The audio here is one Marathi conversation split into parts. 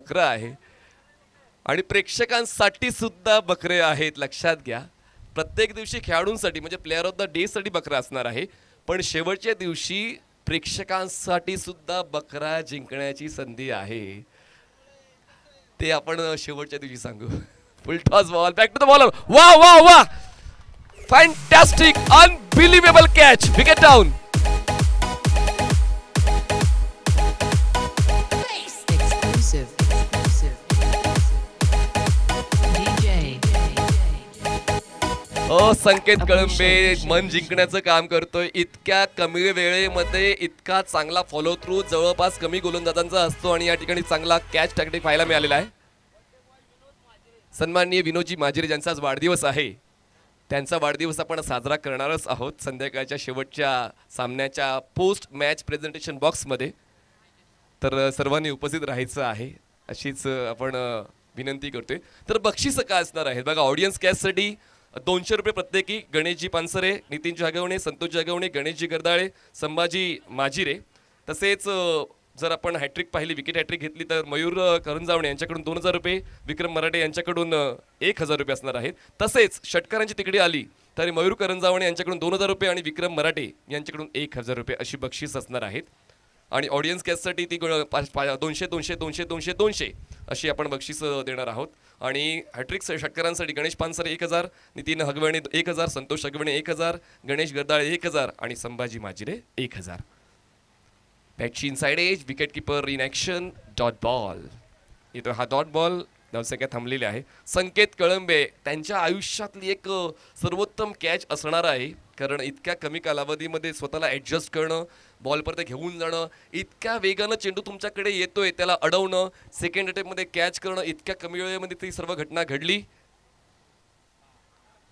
बकरा आहे आणि प्रेक्षकांसाठी सुद्धा बकरे आहेत, लक्षात घ्या. प्रत्येक दिवशी खेळाडूंसाठी म्हणजे प्लेअर ऑफ द डे साठी बकरा असणार आहे, पण शेवटच्या दिवशी प्रेक्षकांसाठी सुद्धा बकरा जिंकण्याची संधी आहे. ते आपण शेवटच्या दिवशी सांगू. Full toss ball back to the bowler. वा वा वा, fantastic, unbelievable catch, wicket down. Sanket Kalambe मन जिंकण्याचं काम करतोय. इतक्या कमी वेळेमध्ये इतका चांगला फॉलो थ्रू जवळपास कमी गोलंदाजांचा असतो आणि या ठिकाणी चांगला कॅच टॅक्टिक पाहायला मिळालेला आहे. सन्माननीय विनोदजी माजिरे ज्यांचा आज वाढदिवस आहे, त्यांचा वाढदिवस आपण साजरा करणारच आहोत संध्याकाळच्या शेवटच्या सामन्याच्या पोस्ट मॅच प्रेझेंटेशन बॉक्समध्ये. तर सर्वांनी उपस्थित राहायचं आहे अशीच आपण विनंती करतोय. तर बक्षीस काय असणार आहे बघा. ऑडियन्स कॅचसाठी 200 रुपये प्रत्येकी. गणेशजी पानसरे, नितीन जागवणे, संतोष जागवणे, गणेशजी गर्दाळे, संभाजी माजिरे. तसेच जर आपण हॅट्रिक पाहिली, विकेट हॅट्रिक घेतली तर मयूर करंजावणे यांच्याकडून 2000 रुपये, विक्रम मराठे यांच्याकडून 1000 रुपये असणार आहेत. तसेच षटकारांची तिकडे आली तर मयूर करंजावणे यांच्याकडून 2000 रुपये आणि विक्रम मराठे यांच्याकडून 1000 रुपये अशी बक्षीस असणार आहेत. आणि ऑडियन्स कॅचसाठी ती 200 200 200 200 200 अशी आपण बक्षीस देणार आहोत. आणि हॅट्रिक षटकारांसाठी गणेश पानसरे 1000, नितीन हगवणे 1000, संतोष हगवणे 1000, गणेश गर्दाळे 1000 आणि संभाजी माजिरे 1000. बॅटची inside edge, wicket keeper in action, dot ball. इथं हा डॉट बॉल धावसंख्या थांबलेली आहे. संकेत कळंबे त्यांच्या आयुष्यातली एक सर्वोत्तम कॅच असणार आहे, कारण इतक्या कमी कालावधीमध्ये स्वतःला ॲडजस्ट करणं, बॉलपर्यंत घेऊन जाणं, इतक्या वेगानं चेंडू तुमच्याकडे येतोय त्याला अडवणं, सेकंड अटेम्प्टमध्ये कॅच करणं, इतक्या कमी वेळेमध्ये ती सर्व घटना घडली.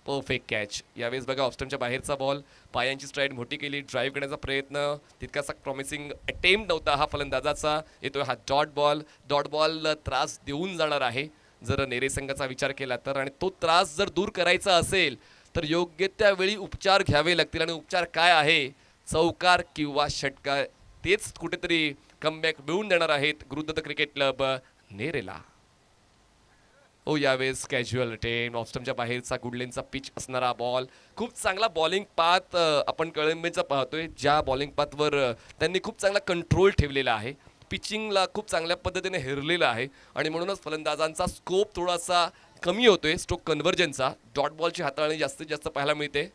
Perfect catch. यावेळेस बघा ऑफस्टंपच्या बाहेरचा बॉल, पायांची स्ट्राईड मोठी केली, ड्राईव्ह करण्याचा प्रयत्न, तितकासा प्रॉमिसिंग अटेम्प्ट नव्हता हा फलंदाजाचा. येतोय हा डॉट बॉल. डॉट बॉल त्रास देऊन जाणार आहे जर नेरे संघाचा विचार केला तर, आणि तो त्रास जर दूर करायचा असेल तर योग्य त्यावेळी उपचार घ्यावे लागतील. आणि उपचार काय आहे? चौकार किंवा षटकार, तेच कुठेतरी कमबॅक मिळवून देणार आहेत गुरुदत्त क्रिकेट क्लब नेरेला. यावेळेस कॅज्युअल अटेम्प्ट, ऑफस्टंपच्या बाहेरचा गुडलेनचा पिच असणारा बॉल. खूप चांगला बॉलिंग पाथ आपण कळंबेचा पाहतोय, ज्या बॉलिंग पाथवर त्यांनी खूप चांगला कंट्रोल ठेवलेला आहे. पिचिंगला खूप चांगल्या पद्धतीने हेरलेलं आहे आणि म्हणूनच फलंदाजांचा स्कोप थोडासा कमी होतोय स्ट्रोक कन्व्हर्जनचा. डॉट बॉलची हाताळणी जास्तीत जास्त पाहायला मिळते.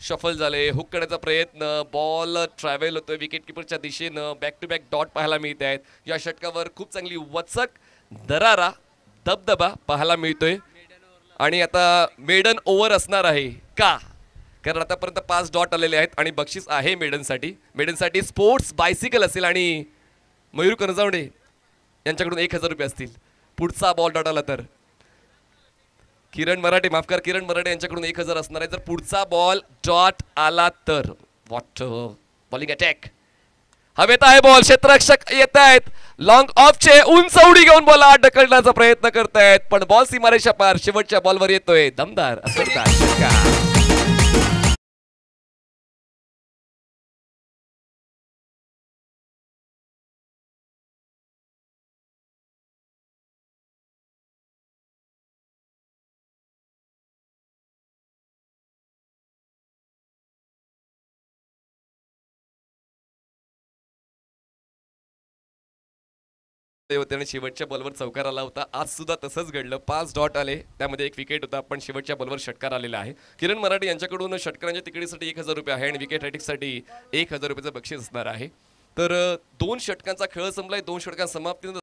शफल झाले, हुक करण्याचा प्रयत्न, बॉल ट्रॅव्हल होतोय विकेट किपरच्या दिशेनं, बॅक टू बॅक डॉट पाहायला मिळत आहेत. या षटकावर खूप चांगली वचक, दरारा, दबदबा पाहायला मिळतोय. आणि आता मेडन ओव्हर असणार आहे का? कारण आतापर्यंत 5 डॉट आलेले आहेत आणि बक्षीस आहे मेडनसाठी. मेडनसाठी स्पोर्ट्स बायसिकल असेल आणि मयूर करंजावणे यांच्याकडून 1000 रुपये असतील. पुढचा बॉल डॉट आला तर किरण मराठे, माफ कर, किरण मराठे यांच्याकडून 1000 असणार आहे जर पुढचा बॉल डॉट आला तर. What bowling attack. हवेत आहे बॉल, क्षेत्ररक्षक येत आहेत, लॉंग ऑफचे उंच उडी घेऊन बॉल ढकलण्याचा प्रयत्न करतायत, पण बॉल सीमारेषा पार शेवटच्या बॉलवर येतोय. दमदार असरदार षटकार. होते आणि शेवटच्या बॉलवर चौकार आला होता. आज सुद्धा तसंच घडलं. 5 डॉट आले, त्यामध्ये 1 विकेट होता, पण शेवटच्या बॉलवर षटकार आलेला आहे. किरण मराठे यांच्याकडून षटकारांच्या तिकडीसाठी 1000 रुपये आहे आणि विकेट हॅट्रिकसाठी 1000 रुपयाचं बक्षीस असणार आहे. तर 2 षटकांचा खेळ संपलाय. 2 षटकां समाप्तीनंतर